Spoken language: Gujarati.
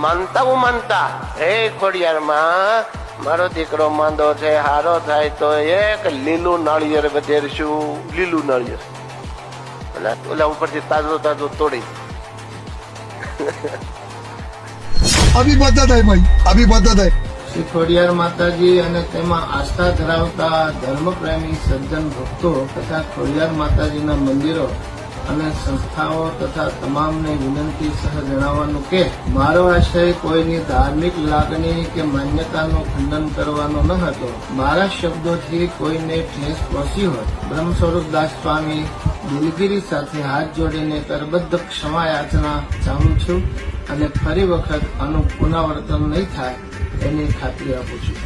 માનતા હે ખોડિયારમાં મારો દીકરો માંદો છે, હારો થાય તો એક લીલું નાળિયેર વધેરશું. લીલું નાળિયેર ઓલા ઉપરથી તાજો તોડી. અભી બતા થાય ભાઈ, અભી બતા થાય. શ્રી ખોડિયાર માતાજી અને તેમાં આસ્થા ધરાવતા ધર્મપ્રેમી સજ્જન ભક્તો તથા ખોડિયાર માતાજીના મંદિરો અને સંસ્થાઓ તથા તમામને વિનંતી સહ જણાવવાનું કે મારો આશય કોઈની ધાર્મિક લાગણી કે માન્યતાનું ખંડન કરવાનો ન હતો. મારા શબ્દોથી કોઈને ઠેસ પહોંચી હોય, બ્રહ્મ સ્વરૂપદાસ સ્વામી દિલગીરી સાથે હાથ જોડીને કરબદ્ધ ક્ષમા યાચના ચાહું છું અને ફરી વખત આનું પુનરાવર્તન નહીં થાય એની ખાતરી આપું છું.